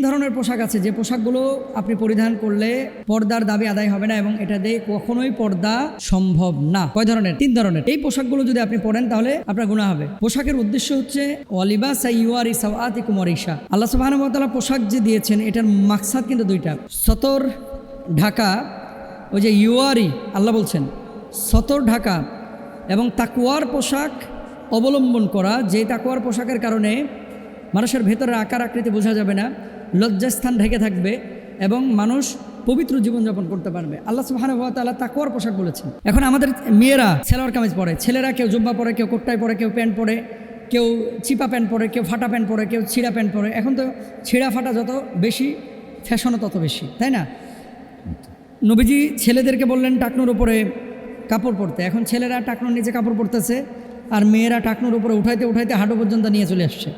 ধরনের পোশাক আছে যে পোশাকগুলো আপনি পরিধান করলে পর্দার দাবি আদায় হবে না এবং এটা দিয়ে কখনোই পর্দা সম্ভব না। কয় ধরনের? 3 ধরনের। এই পোশাকগুলো যদি আপনি পরেন তাহলে আপনার গুনাহ হবে। পোশাকের উদ্দেশ্য হচ্ছে ওয়ালিবাসা ইউয়ারি সাওআতিকুম ওয়ারিশা। আল্লাহ সুবহানাহু ওয়া তাআলা পোশাক যে দিয়েছেন এটার মাকসাদ কিন্তু দুইটা। সতর ঢাকা, ওই যে ইউয়ারি আল্লাহ বলছেন সতর ঢাকা, এবং তাকওয়ার পোশাক অবলম্বন করা, যে তাকওয়ার পোশাকের কারণে মানুষের ভেতরের আকার আকৃতি বোঝা যাবে না, লজ্জাস্থান ঢেকে থাকবে এবং মানুষ পবিত্র জীবনযাপন করতে পারবে। আল্লাহ সুবহানাহু ওয়া তাআলা তাকওয়ার পোশাক বলেছেন। এখন আমাদের মেয়েরা সালোয়ার কামিজ পরে, ছেলেরা কেউ জুব্বা পরে, কেউ কোট্টাই পরে, কেউ প্যান্ট পরে, কেউ চিপা প্যান্ট পরে, কেউ ফাটা প্যান্ট পরে, কেউ ছিঁড়া প্যান্ট পরে। এখন তো ছিঁড়া ফাটা যত বেশি, ফ্যাশনও তত বেশি, তাই না? নবীজি ছেলেদেরকে বললেন টাকনুর উপরে কাপড় পরতে। এখন ছেলেরা টাকনুর নিচে কাপড় পরতেছে আর মেয়েরা টাকনুর উপরে উঠাইতে উঠাইতে হাঁটু পর্যন্ত নিয়ে চলে আসছে।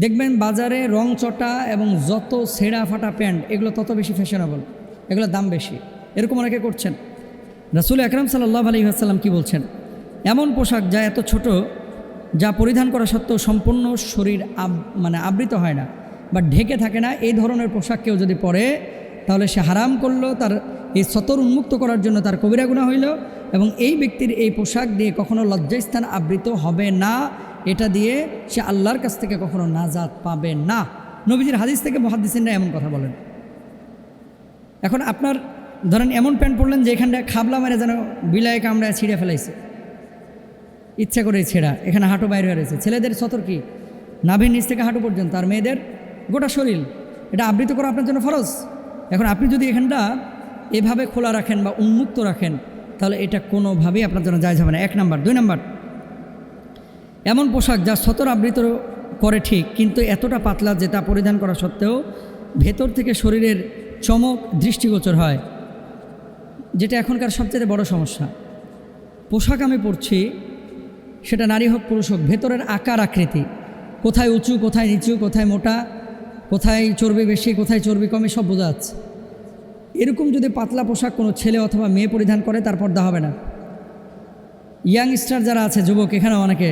দেখবেন বাজারে রং চটা এবং যত ছেঁড়া ফাটা প্যান্ট এগুলো তত বেশি ফ্যাশনেবল, এগুলোর দাম বেশি। এরকম অনেকে করছেন। রাসূল আকরাম সাল্লাল্লাহু আলাইহি ওয়াসাল্লাম কি বলছেন? এমন পোশাক যা এত ছোট, যা পরিধান করা সত্ত্বেও সম্পূর্ণ শরীর আবৃত হয় না বা ঢেকে থাকে না, এই ধরনের পোশাক কেউ যদি পরে তাহলে সে হারাম করলো, তার এই সতর উন্মুক্ত করার জন্য তার কবিরা গুনাহ হইল এবং এই ব্যক্তির এই পোশাক দিয়ে কখনো লজ্জাস্থান আবৃত হবে না, এটা দিয়ে সে আল্লাহর কাছ থেকে কখনো নাজাত পাবে না। নবীজির হাদিস থেকে মুহাদ্দিসিনরা এমন কথা বলেন। এখন আপনার ধরেন এমন প্যান্ট পরলেন যে এখানটা খাবলা মেরে যেন বিলায় কামড়ায় ছিঁড়ে ফেলাইছে, ইচ্ছা করে ছেঁড়া, এখানে হাঁটু বাইরে হয়ে রয়েছে। ছেলেদের সতর কি নাভির নিচ থেকে হাঁটু পর্যন্ত, আর মেয়েদের গোটা শরীর, এটা আবৃত করা আপনার জন্য ফরজ। এখন আপনি যদি এখানটা এভাবে খোলা রাখেন বা উন্মুক্ত রাখেন তাহলে এটা কোনোভাবেই আপনার জন্য জায়েজ হবে না, 1 নাম্বার। 2 নাম্বার, এমন পোশাক যা সতর আবৃত করে ঠিক, কিন্তু এতটা পাতলা যে তা পরিধান করা সত্ত্বেও ভেতর থেকে শরীরের চমক দৃষ্টিগোচর হয়, যেটা এখনকার সবচেয়ে বড় সমস্যা। পোশাক আমি পরছি, সেটা নারী হোক পুরুষ হোক, ভেতরের আকার আকৃতি কোথায় উঁচু, কোথায় নিচু, কোথায় মোটা, কোথায় চর্বি বেশি, কোথায় চর্বি কমে, সব বোঝা যাচ্ছে। এরকম যদি পাতলা পোশাক কোনো ছেলে অথবা মেয়ে পরিধান করে তার পর্দা হবে না। ইয়াংস্টার যারা আছে, যুবক, এখানে অনেকে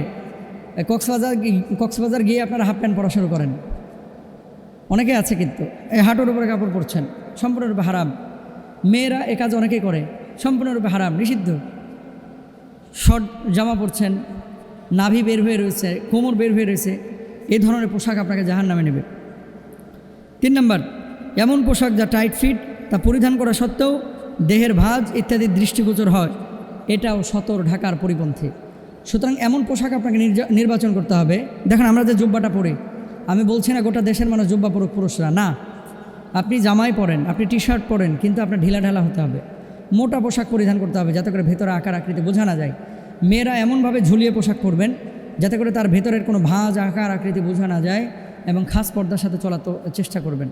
কক্সবাজার গিয়ে আপনারা হাফ প্যান্ট পরা শুরু করেন, অনেকে আছে, কিন্তু এই হাঁটুর উপরে কাপড় পরছেন, সম্পূর্ণরূপে হারাম। মেয়েরা এ কাজ অনেকেই করে, সম্পূর্ণরূপে হারাম, নিষিদ্ধ। শর্ট জামা পরছেন, নাভি বের হয়ে রয়েছে, কোমর বের হয়ে রয়েছে, এই ধরনের পোশাক আপনাকে জাহান্নামে নেবে। 3 নাম্বার, এমন পোশাক যা টাইট ফিট, তা পরিধান করা সত্ত্বেও দেহের ভাঁজ ইত্যাদি দৃষ্টিগোচর হয়, এটাও সতর ঢাকার পরিপন্থী। সুতরাং এমন পোশাক আপনাকে নির্বাচন করতে হবে। দেখেন আমরা যে জুব্বাটা পরি, আমি বলছি না গোটা দেশের মানুষ জুব্বা পরুক, পুরুষরা না। আপনি জামাই পরেন, আপনি টি শার্ট পরেন, কিন্তু আপনার ঢিলাঢালা হতে হবে, মোটা পোশাক পরিধান করতে হবে যাতে করে ভেতরে আকার আকৃতি বোঝা না যায়। মেয়েরা এমনভাবে ঝুলিয়ে পোশাক পরবেন যাতে করে তার ভেতরের কোনো ভাঁজ আকার আকৃতি বোঝা না যায় এবং খাস পর্দার সাথে চলার চেষ্টা করবেন।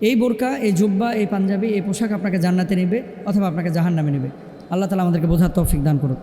এই বোরকা, এই জুব্বা, এই পাঞ্জাবি, এই পোশাক আপনাকে জান্নাতে নেবে অথবা আপনাকে জাহান্নামে নেবে। আল্লাহ তাআলা আমাদেরকে বোঝার তৌফিক দান করুন।